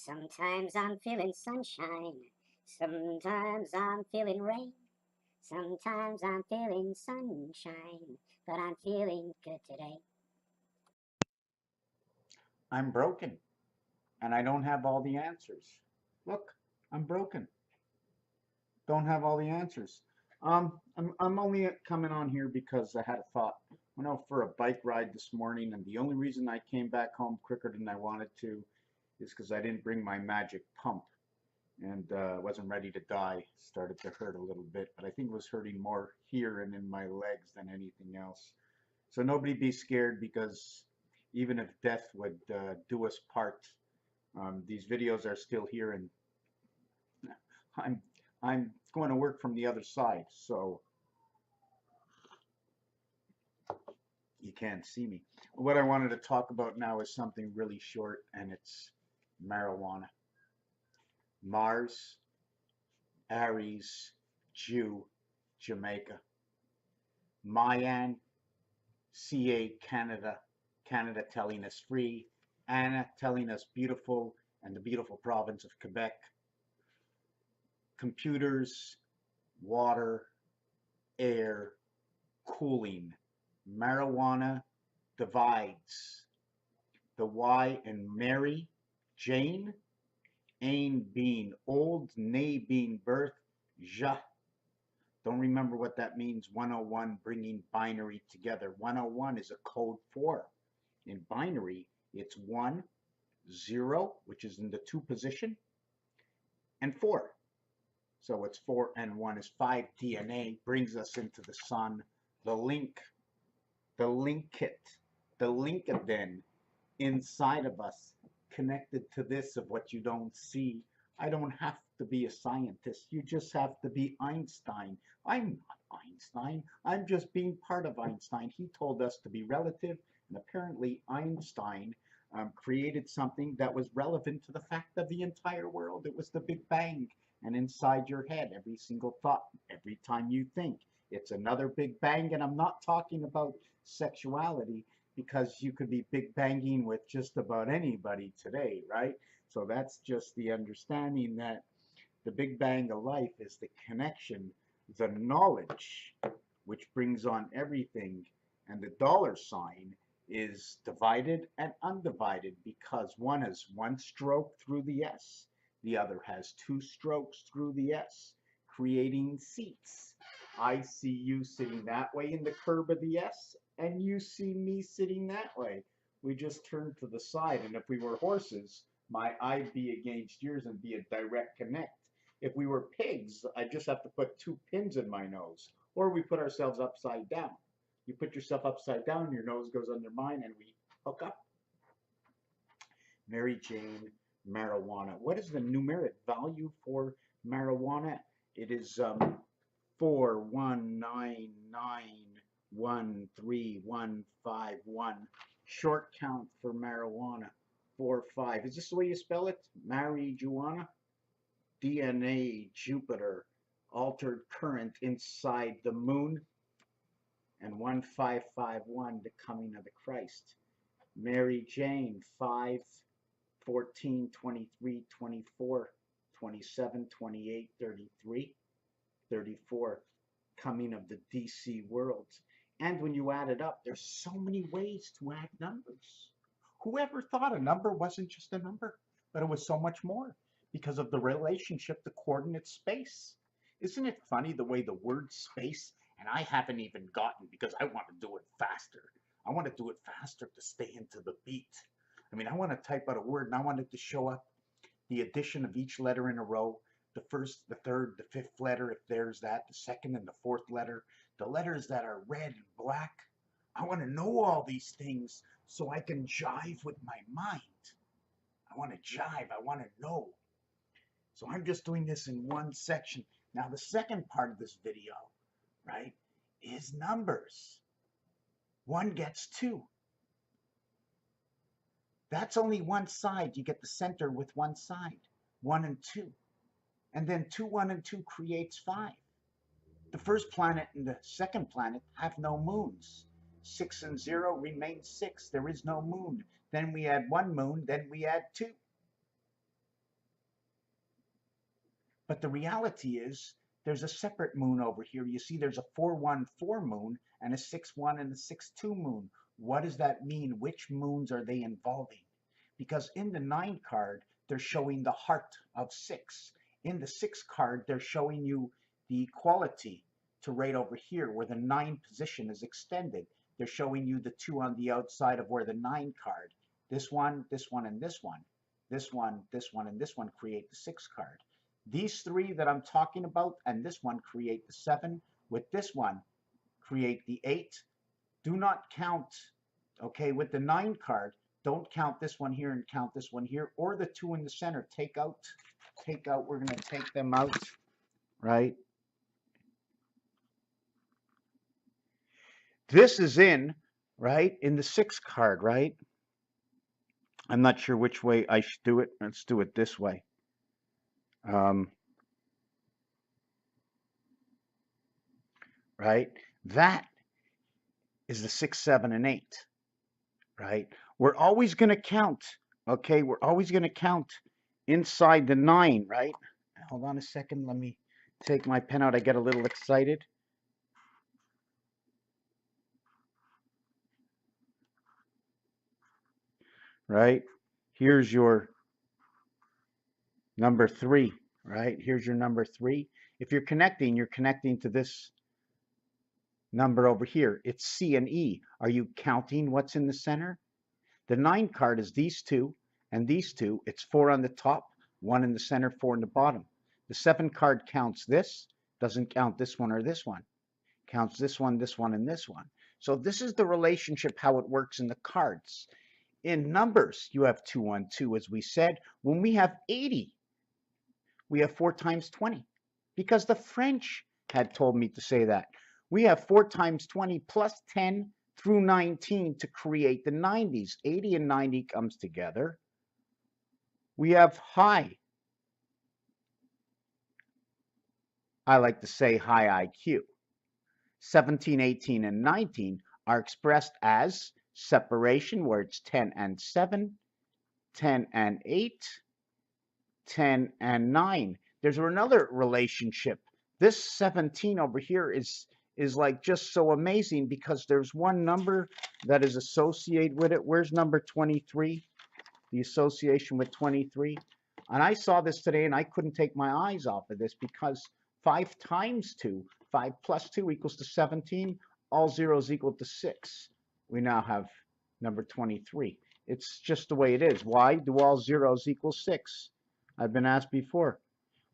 Sometimes I'm feeling sunshine, sometimes I'm feeling rain, sometimes I'm feeling sunshine, but I'm feeling good today. I'm broken and I don't have all the answers. Look, I'm broken. Don't have all the answers. I'm only coming on here because I had a thought. Went out for a bike ride this morning, and the only reason I came back home quicker than I wanted to is because I didn't bring my magic pump and wasn't ready to die. Started to hurt a little bit, but I think it was hurting more here and in my legs than anything else. So nobody be scared because even if death would do us part, these videos are still here, and I'm I'm going to work from the other side, so you can't see me. What I wanted to talk about now is something really short, and it's marijuana. Mars, Aries, Jew, Jamaica. Mayan, CA, Canada. Canada telling us free. Anna telling us beautiful, and the beautiful province of Quebec. Computers, water, air, cooling. Marijuana divides. The Y in Mary, Jane, Ain being old, nay being birth, Ja. Don't remember what that means. 101, bringing binary together. 101 is a code 4. In binary, it's 1, 0, which is in the 2 position, and 4. So it's 4 and 1 is 5. DNA brings us into the sun. The link, the link kit, the link then inside of us, connected to this of what you don't see. I don't have to be a scientist. You just have to be Einstein. I'm not Einstein. I'm just being part of Einstein. He told us to be relative, and apparently Einstein created something that was relevant to the fact of the entire world. It was the Big Bang. And inside your head, every single thought, every time you think, it's another Big Bang. And I'm not talking about sexuality, because you could be big banging with just about anybody today, right? So that's just the understanding that the big bang of life is the connection, the knowledge, which brings on everything. And the dollar sign is divided and undivided because one has one stroke through the S, the other has two strokes through the S, creating seats. I see you sitting that way in the curb of the S, and you see me sitting that way. We just turn to the side, and if we were horses, my eye be against yours and be a direct connect. If we were pigs, I just have to put two pins in my nose, or we put ourselves upside down. You put yourself upside down, your nose goes under mine, and we hook up. Mary Jane, marijuana. What is the numeric value for marijuana? It is 419913151. Short count for marijuana. 45. Is this the way you spell it? Marijuana? DNA, Jupiter, altered current inside the moon, and 1551, the coming of the Christ. Mary Jane, 5, 14, 23, 24, 27, 28, 33, 34, coming of the DC worlds. And when you add it up, there's so many ways to add numbers. Whoever thought a number wasn't just a number, but it was so much more because of the relationship to coordinate space. Isn't it funny the way the word space, and I haven't even gotten because I want to do it faster. I want to do it faster to stay into the beat. I mean, I want to type out a word and I want it to show up the addition of each letter in a row, the first, the third, the fifth letter, if there's that, the second and the fourth letter, the letters that are red and black. I want to know all these things so I can jive with my mind. I want to jive. I want to know. So I'm just doing this in one section. Now, the second part of this video, right, is numbers. One gets two. That's only one side. You get the center with one side, 1 and 2. And then 2, 1, and 2 creates 5. The first planet and the second planet have no moons. 6 and 0 remains 6. There is no moon. Then we add one moon, then we add 2. But the reality is there's a separate moon over here. You see there's a 414 moon and a 61 and a 62 moon. What does that mean? Which moons are they involving? Because in the 9 card, they're showing the heart of 6. In the 6 card, they're showing you the equality to right over here where the 9 position is extended. They're showing you the 2 on the outside of where the 9 card. This one, and this one. This one, and this one create the 6 card. These 3 that I'm talking about and this one create the 7. With this one, create the 8. Do not count, okay, with the 9 card, don't count this one here and count this one here, or the 2 in the center. Take out, we're going to take them out, right? This is in, right, in the 6 card, right? I'm not sure which way I should do it. Let's do it this way. Right? That is the 6, 7, and 8, right? We're always going to count, okay? We're always going to count inside the 9, right? Hold on a second. Let me take my pen out. I get a little excited. Right? Here's your number 3, right? Here's your number 3. If you're connecting to this number over here. It's C and E. Are you counting what's in the center? The 9 card is these 2 and these 2. It's 4 on the top, 1 in the center, 4 in the bottom. The 7 card counts this, doesn't count this one or this one. Counts this one, and this one. So this is the relationship, how it works in the cards. In numbers, you have 2, 1, 2, as we said. When we have 80, we have 4 times 20, because the French had told me to say that. We have 4 times 20 plus 10 through 19 to create the 90s. 80 and 90 comes together. We have high, I like to say high IQ. 17, 18, and 19 are expressed as separation, where it's 10 and 7, 10 and 8, 10 and 9. There's another relationship. This 17 over here is like just so amazing because there's one number that is associated with it. Where's number 23? The association with 23. And I saw this today and I couldn't take my eyes off of this because 5 times 2, 5 plus 2 equals to 17. All zeros equal to 6. We now have number 23. It's just the way it is. Why do all zeros equal 6? I've been asked before.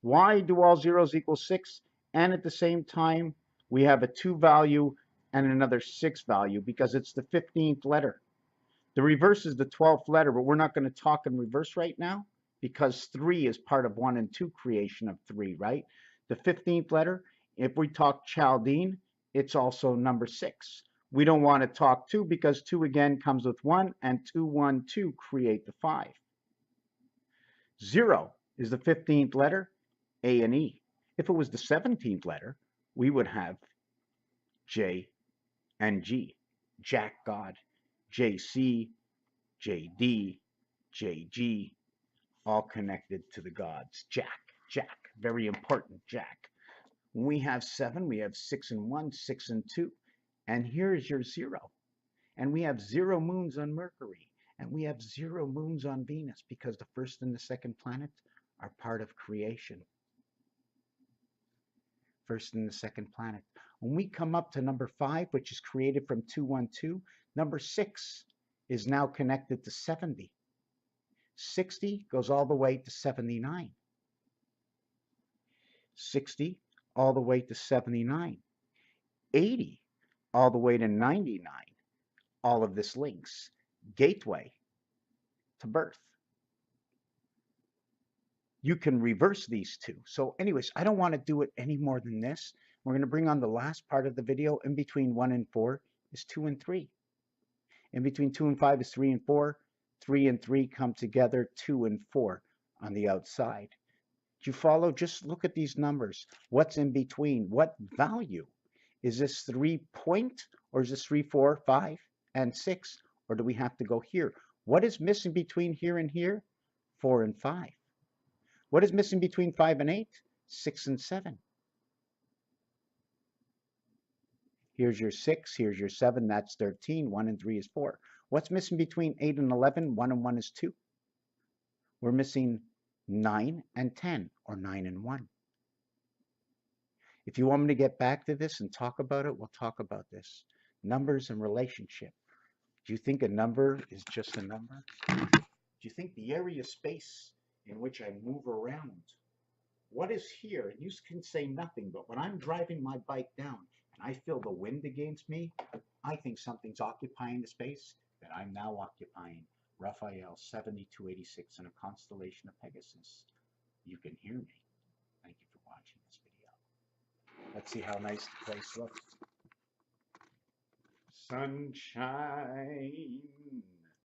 Why do all zeros equal 6? And at the same time, we have a 2 value and another 6 value because it's the 15th letter. The reverse is the 12th letter, but we're not going to talk in reverse right now because 3 is part of 1 and 2 creation of 3, right? The 15th letter, if we talk Chaldean, it's also number 6. We don't want to talk 2 because 2 again comes with 1, and 2, 1, 2 create the 5. 0 is the 15th letter, A and E. If it was the 17th letter, we would have J and G. Jack God, JC, JD, JG, all connected to the gods. Jack, very important, Jack. When we have 7, we have 6 and 1, 6 and 2. And here's your 0. And we have 0 moons on Mercury. And we have 0 moons on Venus because the first and the second planet are part of creation. First and the second planet. When we come up to number 5, which is created from 212, number 6 is now connected to 70. 60 goes all the way to 79. 60 all the way to 79. 80 all the way to 99. All of this links. Gateway to birth. You can reverse these 2. So anyways, I don't want to do it any more than this. We're going to bring on the last part of the video. In between 1 and 4 is 2 and 3. In between 2 and 5 is 3 and 4. 3 and 3 come together, 2 and 4 on the outside. Do you follow? Just look at these numbers. What's in between? What value? Is this 3 point, or is this 3, 4, 5, and 6? Or do we have to go here? What is missing between here and here? 4 and 5. What is missing between 5 and 8? 6 and 7. Here's your 6, here's your 7, that's 13. 1 and 3 is 4. What's missing between 8 and 11? 1 and 1 is 2. We're missing 9 and 10, or 9 and 1. If you want me to get back to this and talk about it, we'll talk about this. Numbers and relationship. Do you think a number is just a number? Do you think the area of space in which I move around, what is here? You can say nothing, but when I'm driving my bike down and I feel the wind against me, I think something's occupying the space that I'm now occupying. Raphael 7286 in a constellation of Pegasus. You can hear me. Thank you for watching this video. Let's see how nice the place looks. Sunshine.